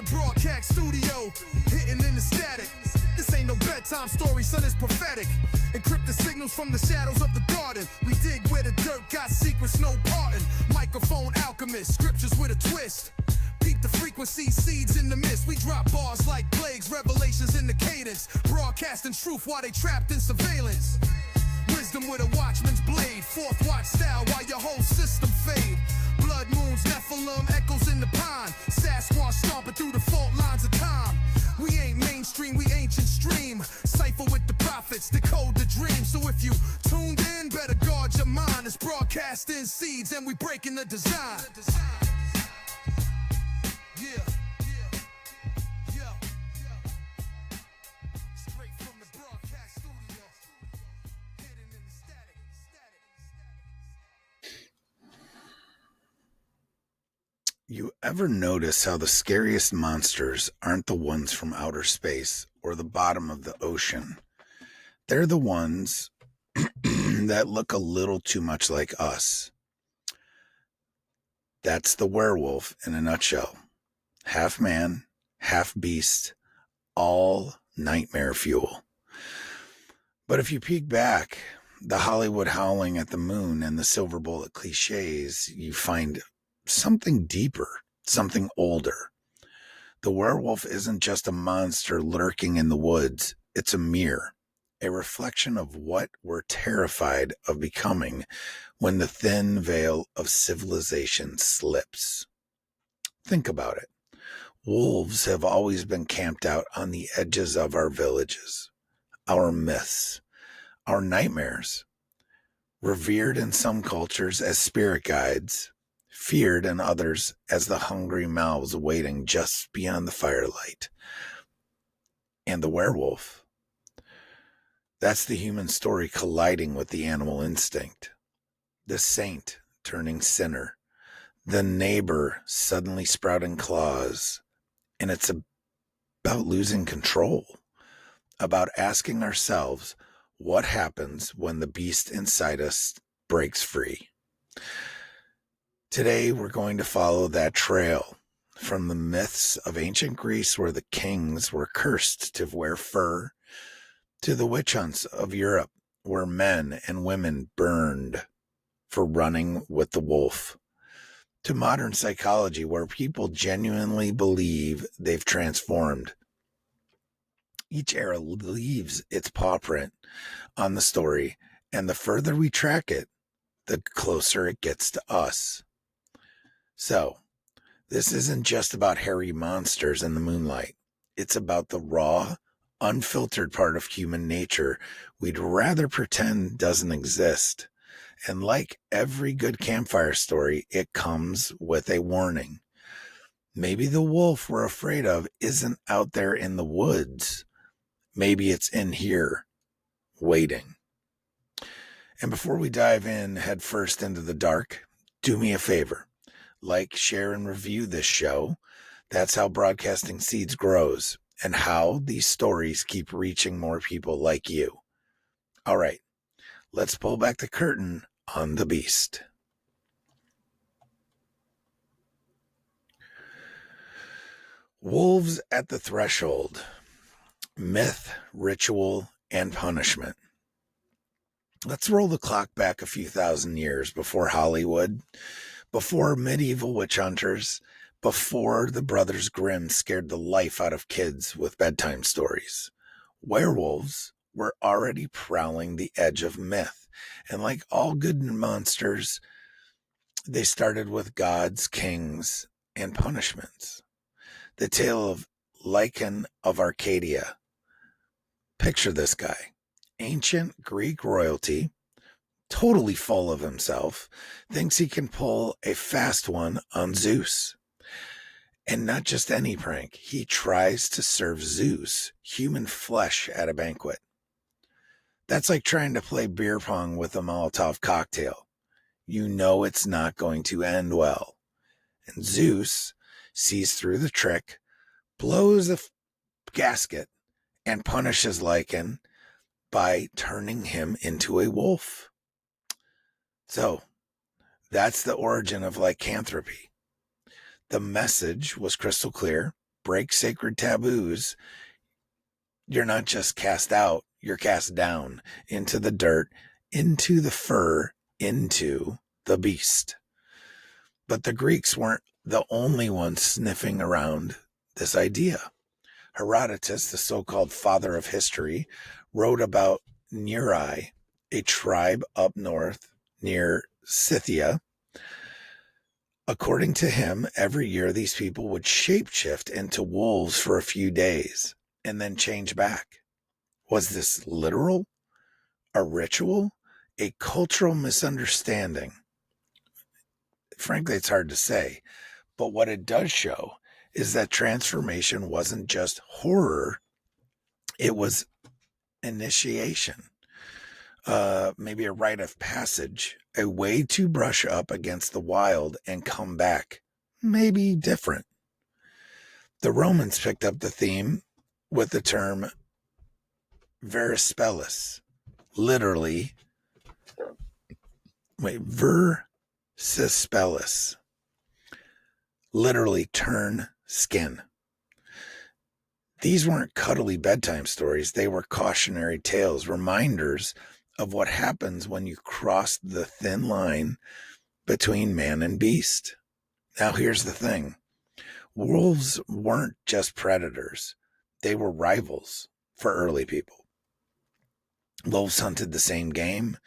the broadcast studio, hitting in the static. This ain't no bedtime story, son, it's prophetic. Encrypted signals from the shadows of the garden. We dig where the dirt got secrets, no parting. Microphone alchemist, scriptures with a twist. Peep the frequency, seeds in the mist. We drop bars like plagues, revelations in the cadence. Broadcasting truth while they trapped in surveillance. Wisdom with a watchman's blade. Fourth watch style while your whole system fade. Blood moons, Nephilim, echoes in the pine. Sasquatch stomping through the fault lines of time. We ain't mainstream, we ancient stream. Cypher with the prophets, decode the dream. So if you tuned in, better guard your mind. It's broadcasting seeds and we breaking the design. Yeah. Straight from the broadcast studio. Hidden in the static. You ever notice how the scariest monsters aren't the ones from outer space or the bottom of the ocean? They're the ones that look a little too much like us. That's the werewolf in a nutshell. Half man, half beast, all nightmare fuel. But if you peek back, the Hollywood howling at the moon and the silver bullet cliches, you find something deeper, something older. The werewolf isn't just a monster lurking in the woods. It's a mirror, a reflection of what we're terrified of becoming when the thin veil of civilization slips. Think about it. Wolves have always been camped out on the edges of our villages, our myths, our nightmares, revered in some cultures as spirit guides, feared in others as the hungry mouths waiting just beyond the firelight. And the werewolf, that's the human story colliding with the animal instinct. The saint turning sinner, the neighbor suddenly sprouting claws. And it's about losing control, about asking ourselves what happens when the beast inside us breaks free. Today, we're going to follow that trail from the myths of ancient Greece where the kings were cursed to wear fur, to the witch hunts of Europe where men and women burned for running with the wolf, to modern psychology where people genuinely believe they've transformed. Each era leaves its paw print on the story, and the further we track it, the closer it gets to us. So, this isn't just about hairy monsters in the moonlight. It's about the raw, unfiltered part of human nature we'd rather pretend doesn't exist. And like every good campfire story, it comes with a warning. Maybe the wolf we're afraid of isn't out there in the woods. Maybe it's in here, waiting. And before we dive in head first into the dark, do me a favor. Like, share, and review this show. That's how Broadcasting Seeds grows and how these stories keep reaching more people like you. All right, let's pull back the curtain on the beast. Wolves at the threshold. Myth, ritual, and punishment. Let's roll the clock back a few thousand years before Hollywood, before medieval witch hunters, before the Brothers Grimm scared the life out of kids with bedtime stories. Werewolves were already prowling the edge of myth, and like all good monsters, they started with gods, kings, and punishments. The tale of Lycan of Arcadia. Picture this guy. Ancient Greek royalty, totally full of himself, thinks he can pull a fast one on Zeus. And not just any prank. He tries to serve Zeus human flesh at a banquet. That's like trying to play beer pong with a Molotov cocktail. You know it's not going to end well. And Zeus sees through the trick, blows the gasket, and punishes Lycan by turning him into a wolf. So, that's the origin of lycanthropy. The message was crystal clear. break sacred taboos, you're not just cast out, you're cast down into the dirt, into the fur, into the beast. But the Greeks weren't the only ones sniffing around this idea. Herodotus, the so-called father of history, wrote about Neri, a tribe up north near Scythia. According to him, every year these people would shapeshift into wolves for a few days and then change back. Was this literal? A ritual? A cultural misunderstanding? Frankly, it's hard to say, but what it does show is that transformation wasn't just horror, it was initiation, maybe a rite of passage, a way to brush up against the wild and come back, maybe different. The Romans picked up the theme with the term verispellis, literally, versispellis, literally turn skin. These weren't cuddly bedtime stories. They were cautionary tales, reminders of what happens when you cross the thin line between man and beast. Now, here's the thing. Wolves weren't just predators. They were rivals for early people. Wolves hunted the same game,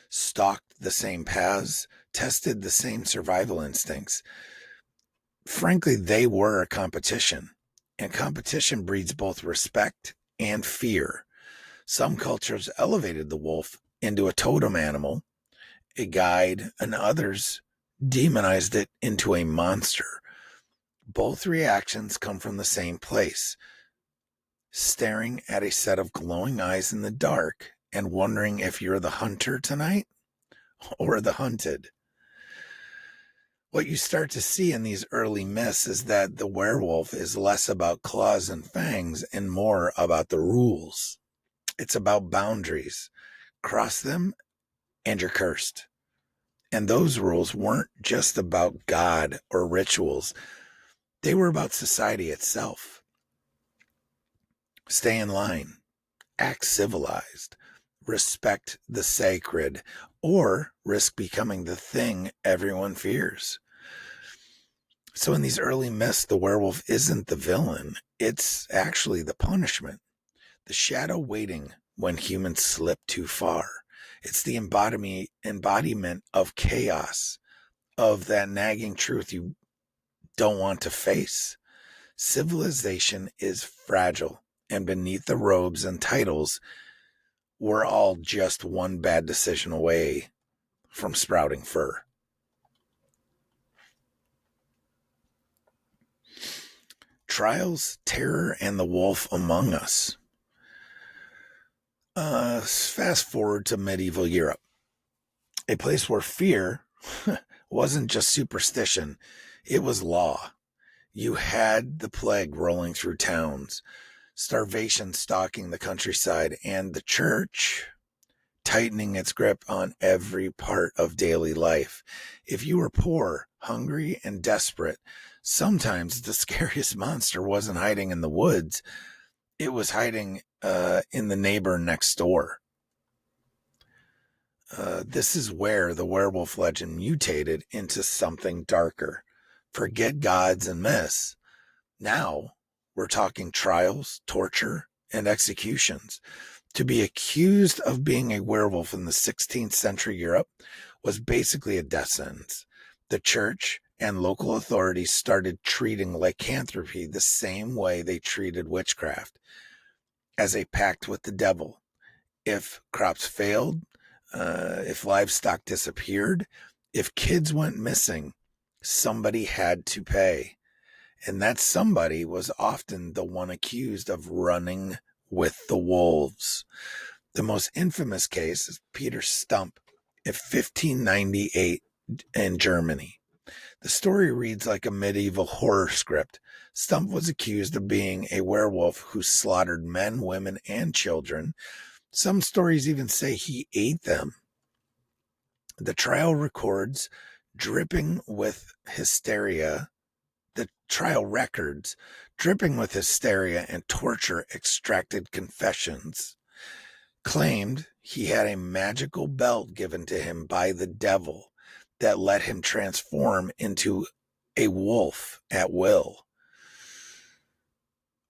stalked the same paths, tested the same survival instincts. Frankly, they were a competition, and competition breeds both respect and fear. Some cultures elevated the wolf into a totem animal, a guide, and others demonized it into a monster. Both reactions come from the same place, staring at a set of glowing eyes in the dark and wondering if you're the hunter tonight or the hunted. What you start to see in these early myths is that the werewolf is less about claws and fangs and more about the rules. It's about boundaries. Cross them and you're cursed. And those rules weren't just about God or rituals. They were about society itself. Stay in line, act civilized, respect the sacred, or risk becoming the thing everyone fears. So in these early myths, the werewolf isn't the villain. It's actually the punishment, the shadow waiting when humans slip too far. It's the embodiment of chaos, of that nagging truth you don't want to face. Civilization is fragile, and beneath the robes and titles, we're all just one bad decision away from sprouting fur. Trials, terror, and the wolf among us. Fast forward to medieval Europe, a place where fear wasn't just superstition, it was law. You had the plague rolling through towns, starvation stalking the countryside, and the church tightening its grip on every part of daily life. If you were poor, hungry, and desperate, sometimes the scariest monster wasn't hiding in the woods. It was hiding in the neighbor next door. This is where the werewolf legend mutated into something darker. Forget gods and myths. Now we're talking trials, torture, and executions. To be accused of being a werewolf in the 16th century Europe was basically a death sentence. The church and local authorities started treating lycanthropy the same way they treated witchcraft, as a pact with the devil. If crops failed, if livestock disappeared, if kids went missing, somebody had to pay. And that somebody was often the one accused of running with the wolves. The most infamous case is Peter Stump in 1598 in Germany. The story reads like a medieval horror script. Stump was accused of being a werewolf who slaughtered men, women, and children. Some stories even say he ate them. The trial records, dripping with hysteria, the trial records, dripping with hysteria and torture extracted confessions, claimed he had a magical belt given to him by the devil that let him transform into a wolf at will.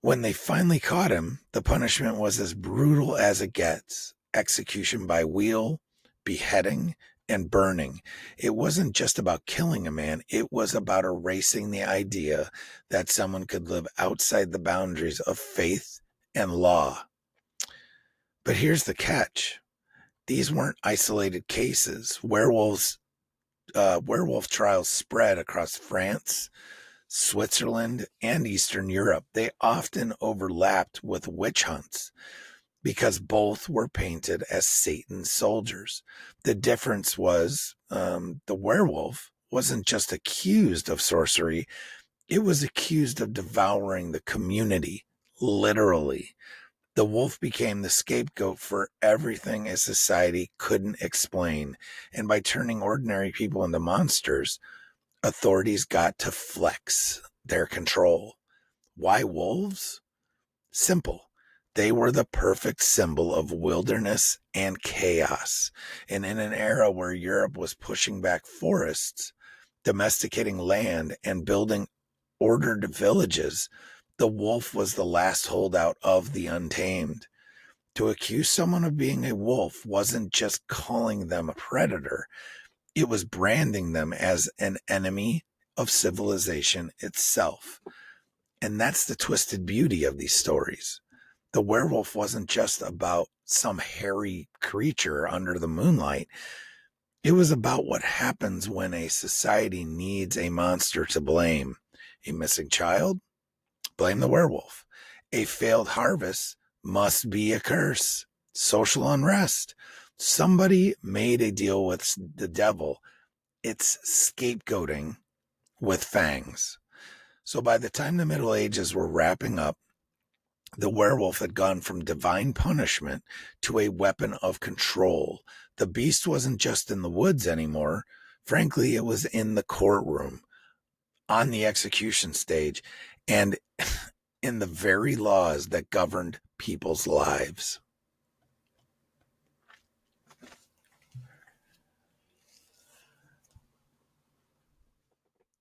When they finally caught him, the punishment was as brutal as it gets: execution by wheel, beheading, and burning. It wasn't just about killing a man, it was about erasing the idea that someone could live outside the boundaries of faith and law. But here's the catch. These weren't isolated cases. Werewolf trials spread across France, Switzerland, and Eastern Europe. They often overlapped with witch hunts because both were painted as Satan's soldiers. The difference was the werewolf wasn't just accused of sorcery, it was accused of devouring the community, literally. The wolf became the scapegoat for everything a society couldn't explain, and by turning ordinary people into monsters, authorities got to flex their control. Why wolves? Simple. They were the perfect symbol of wilderness and chaos. And in an era where Europe was pushing back forests, domesticating land, and building ordered villages, the wolf was the last holdout of the untamed. To accuse someone of being a wolf wasn't just calling them a predator. It was branding them as an enemy of civilization itself. And that's the twisted beauty of these stories. The werewolf wasn't just about some hairy creature under the moonlight. It was about what happens when a society needs a monster to blame. A missing child? Blame the werewolf. A failed harvest must be a curse. Social unrest. Somebody made a deal with the devil. It's scapegoating with fangs. So by the time the Middle Ages were wrapping up, the werewolf had gone from divine punishment to a weapon of control. The beast wasn't just in the woods anymore. Frankly, it was in the courtroom, on the execution stage, and in the very laws that governed people's lives.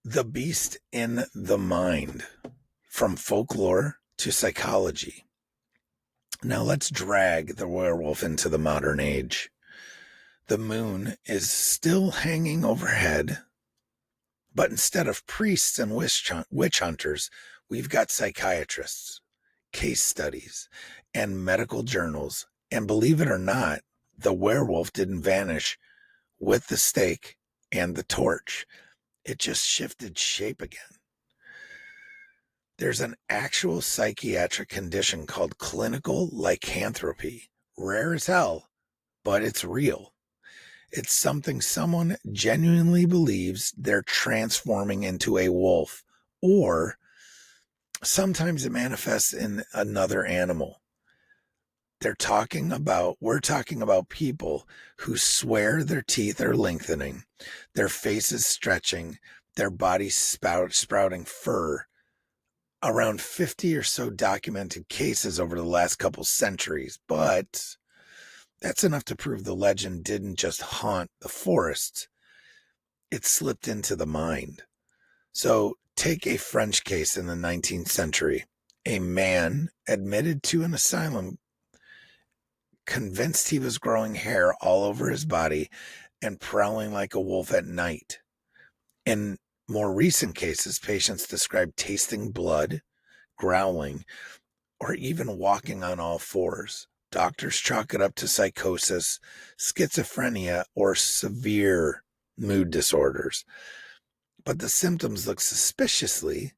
The beast in the mind, from folklore to psychology. Now let's drag the werewolf into the modern age. The moon is still hanging overhead, but instead of priests and witch hunters, we've got psychiatrists, case studies, and medical journals. And believe it or not, the werewolf didn't vanish with the stake and the torch. It just shifted shape again. There's an actual psychiatric condition called clinical lycanthropy. Rare as hell, but it's real. It's something someone genuinely believes they're transforming into a wolf, or sometimes it manifests in another animal. We're talking about people who swear their teeth are lengthening, their faces stretching, their bodies sprouting fur. Around 50 or so documented cases over the last couple centuries, but that's enough to prove the legend didn't just haunt the forests. It slipped into the mind. So take a French case in the 19th century. A man admitted to an asylum, convinced he was growing hair all over his body and prowling like a wolf at night. In more recent cases, patients described tasting blood, growling, or even walking on all fours. Doctors chalk it up to psychosis, schizophrenia, or severe mood disorders. But the symptoms look suspiciously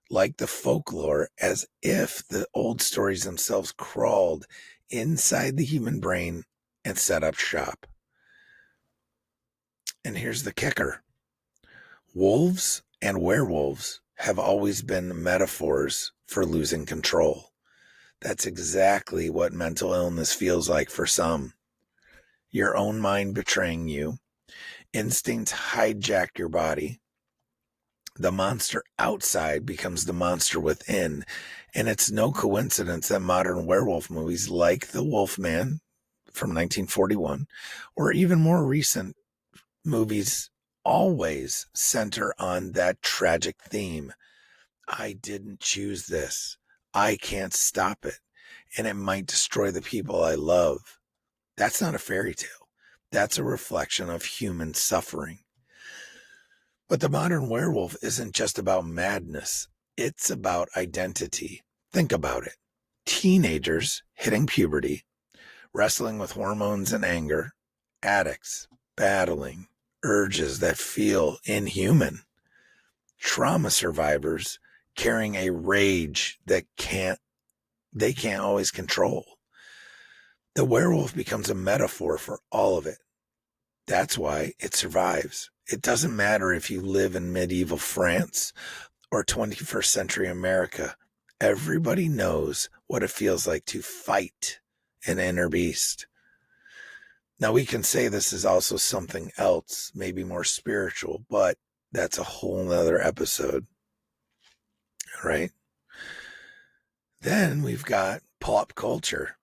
like the folklore, as if the old stories themselves crawled inside the human brain and set up shop. And here's the kicker. Wolves and werewolves have always been metaphors for losing control. That's exactly what mental illness feels like for some. Your own mind betraying you. Instincts hijack your body. The monster outside becomes the monster within. And it's no coincidence that modern werewolf movies like The Wolfman from 1941, or even more recent movies, always center on that tragic theme. I didn't choose this. I can't stop it. And it might destroy the people I love. That's not a fairy tale. That's a reflection of human suffering. But the modern werewolf isn't just about madness. It's about identity. Think about it. Teenagers hitting puberty, wrestling with hormones and anger, addicts battling urges that feel inhuman, trauma survivors carrying a rage that they can't always control. The werewolf becomes a metaphor for all of it. That's why it survives. It doesn't matter if you live in medieval France or 21st century America. Everybody knows what it feels like to fight an inner beast. Now, we can say this is also something else, maybe more spiritual, but that's a whole nother episode, right? Then we've got pop culture,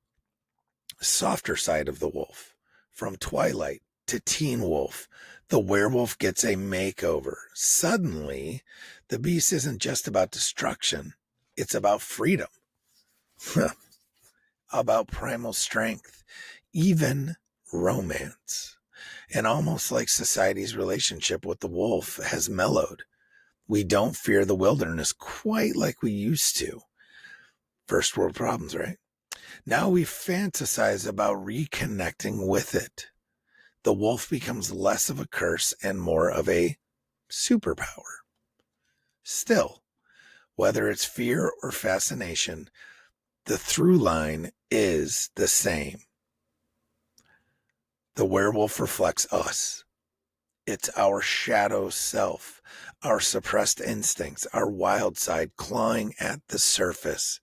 softer side of the wolf. From Twilight to Teen Wolf, the werewolf gets a makeover. Suddenly, the beast isn't just about destruction. It's about freedom, about primal strength, even romance. And almost like society's relationship with the wolf has mellowed. We don't fear the wilderness quite like we used to. First world problems, right? Now we fantasize about reconnecting with it. The wolf becomes less of a curse and more of a superpower. Still, whether it's fear or fascination, the through line is the same. The werewolf reflects us. It's our shadow self, our suppressed instincts, our wild side clawing at the surface.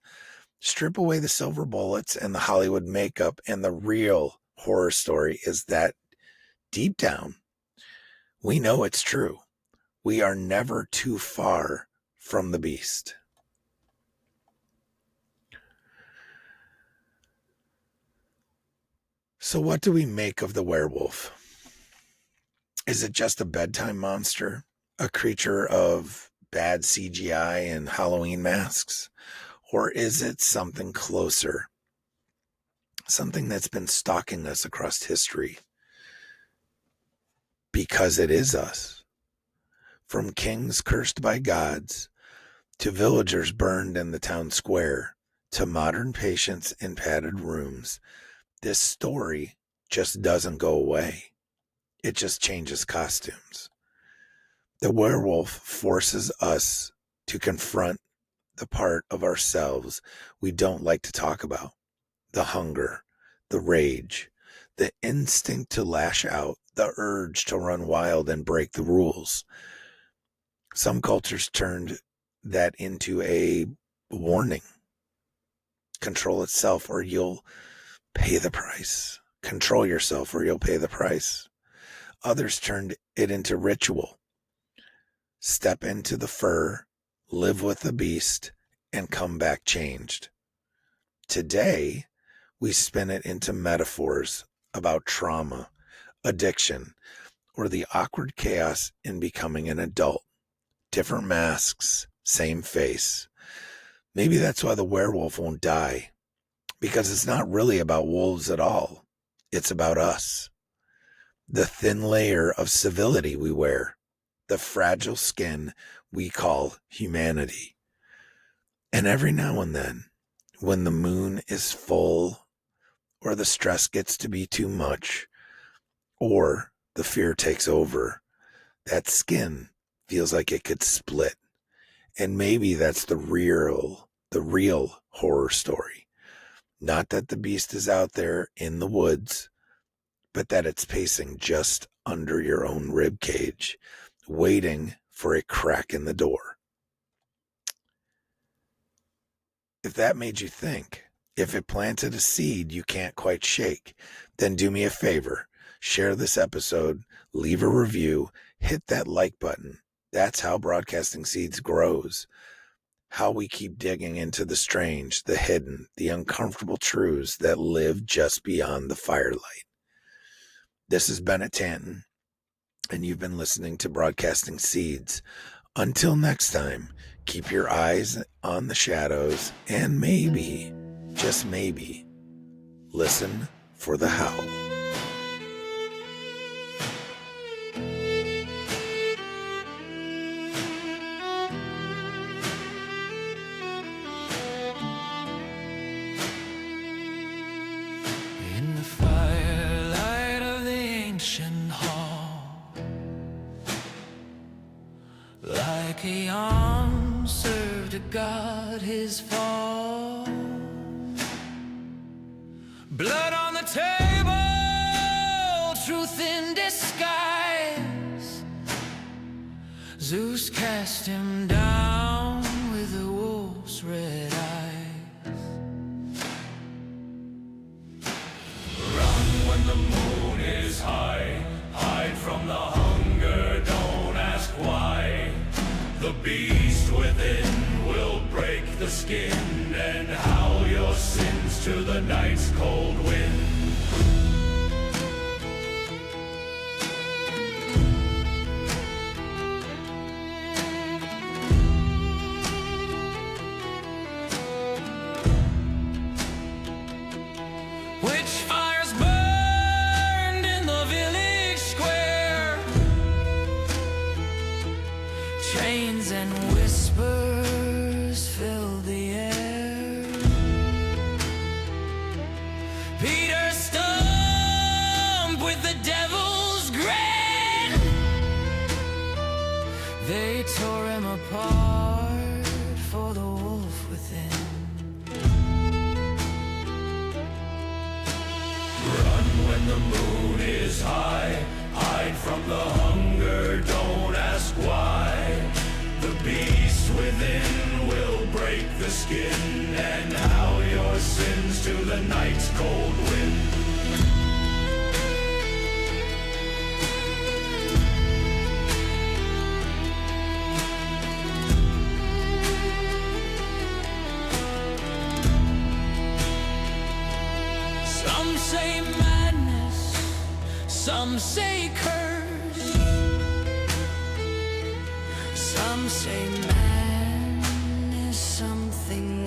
Strip away the silver bullets and the Hollywood makeup, and the real horror story is that deep down, we know it's true. We are never too far from the beast. So what do we make of the werewolf? Is it just a bedtime monster? A creature of bad CGI and Halloween masks? Or is it something closer? Something that's been stalking us across history? Because it is us. From kings cursed by gods, to villagers burned in the town square, to modern patients in padded rooms, this story just doesn't go away. It just changes costumes. The werewolf forces us to confront the part of ourselves we don't like to talk about. The hunger, the rage, the instinct to lash out, the urge to run wild and break the rules. Some cultures turned that into a warning. Control itself or you'll pay the price. Control yourself or you'll pay the price. Others turned it into ritual. Step into the fur, live with the beast, and come back changed. Today, we spin it into metaphors about trauma, addiction, or the awkward chaos in becoming an adult. Different masks, same face. Maybe that's why the werewolf won't die. Because it's not really about wolves at all. It's about us. The thin layer of civility we wear. The fragile skin we call humanity. And every now and then, when the moon is full, or the stress gets to be too much, or the fear takes over, that skin feels like it could split. And maybe that's the real horror story. Not that the beast is out there in the woods, but that it's pacing just under your own rib cage, waiting for a crack in the door. If that made you think, if it planted a seed you can't quite shake, then do me a favor. Share this episode, leave a review, hit that like button. That's how Broadcasting Seeds grows. How we keep digging into the strange, the hidden, the uncomfortable truths that live just beyond the firelight. This is Bennett Tanton, and you've been listening to Broadcasting Seeds. Until next time, keep your eyes on the shadows and maybe, just maybe, listen for the howl. In the firelight of the ancient hall, like a arm served a god his fall. Blood on the table, truth in disguise. Zeus cast him down with a wolf's red eyes. Run when the moon is high, hide from the hunger, don't ask why. The beast within will break the skin and howl your sins to the night's cold wind. Witch fires burned in the village square. Chains and whispers filled the air. Peter stumped with the devil's grin. They tore him apart for the wolf within. Run when the moon is high, hide from the hunger, don't ask why. The beast within will break the skin and howl your sins to the night's cold wind. Some say madness, some say curse. Some say man is something